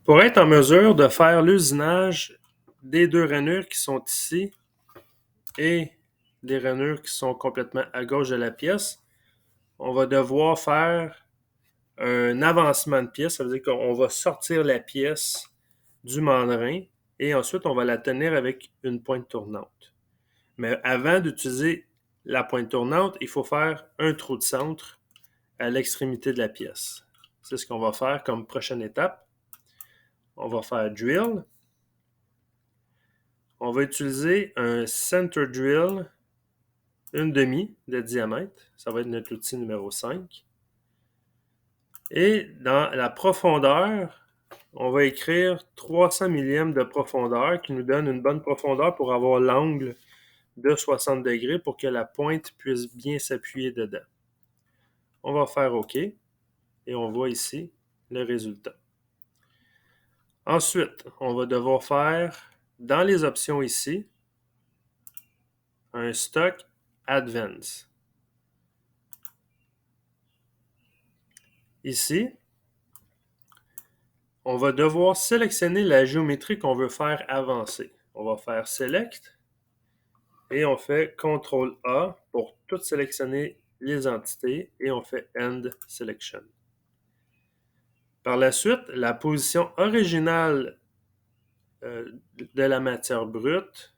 Pour être en mesure de faire l'usinage des deux rainures qui sont ici et des rainures qui sont complètement à gauche de la pièce, on va devoir faire un avancement de pièce. Ça veut dire qu'on va sortir la pièce du mandrin et ensuite on va la tenir avec une pointe tournante. Mais avant d'utiliser la pointe tournante, il faut faire un trou de centre à l'extrémité de la pièce. C'est ce qu'on va faire comme prochaine étape. On va faire drill. On va utiliser un center drill, une demi de diamètre. Ça va être notre outil numéro 5. Et dans la profondeur, on va écrire 300 mm de profondeur qui nous donne une bonne profondeur pour avoir l'angle de 60 degrés pour que la pointe puisse bien s'appuyer dedans. On va faire OK et on voit ici le résultat. Ensuite, on va devoir faire dans les options ici un stock advance. Ici, on va devoir sélectionner la géométrie qu'on veut faire avancer. On va faire Select et on fait CTRL-A pour tout sélectionner les entités et on fait End Selection. Par la suite, la position originale de la matière brute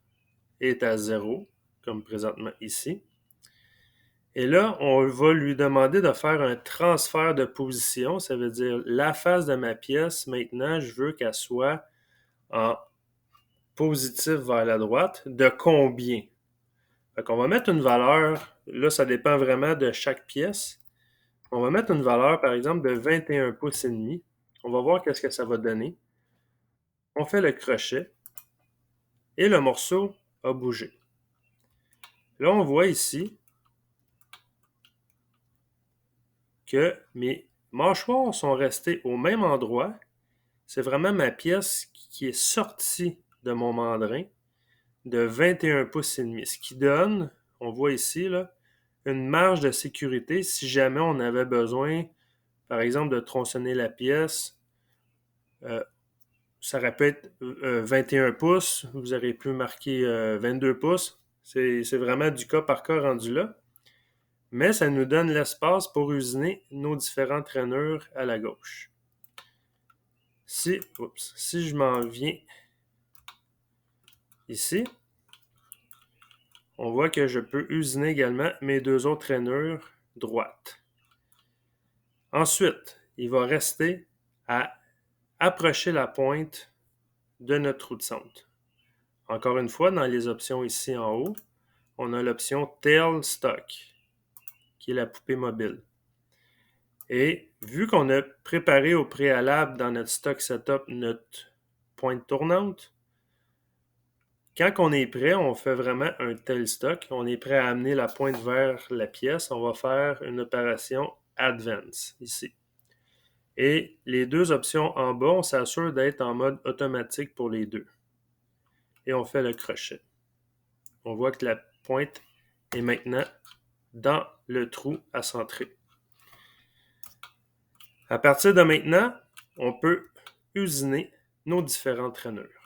est à 0, comme présentement ici. Et là, on va lui demander de faire un transfert de position. Ça veut dire la face de ma pièce, maintenant, je veux qu'elle soit en positif vers la droite. De combien? Fait qu'on va mettre une valeur, là, ça dépend vraiment de chaque pièce. On va mettre une valeur, par exemple, de 21 pouces et demi. On va voir qu'est-ce que ça va donner. On fait le crochet et le morceau a bougé. Là, on voit ici que mes mâchoires sont restées au même endroit. C'est vraiment ma pièce qui est sortie de mon mandrin de 21 pouces et demi. Ce qui donne, on voit ici, là, une marge de sécurité si jamais on avait besoin, par exemple, de tronçonner la pièce. Ça aurait pu être 21 pouces, vous aurez pu marquer 22 pouces. C'est vraiment du cas par cas rendu là. Mais ça nous donne l'espace pour usiner nos différentes rainures à la gauche. Si je m'en viens ici, on voit que je peux usiner également mes deux autres rainures droites. Ensuite, il va rester à approcher la pointe de notre trou de centre. Encore une fois, dans les options ici en haut, on a l'option Tail Stock, qui est la poupée mobile. Et vu qu'on a préparé au préalable dans notre stock setup notre pointe tournante, quand on est prêt, on fait vraiment un tail stock. On est prêt à amener la pointe vers la pièce. On va faire une opération Advance ici. Et les deux options en bas, on s'assure d'être en mode automatique pour les deux. Et on fait le crochet. On voit que la pointe est maintenant dans le trou à centrer. À partir de maintenant, on peut usiner nos différentes rainures.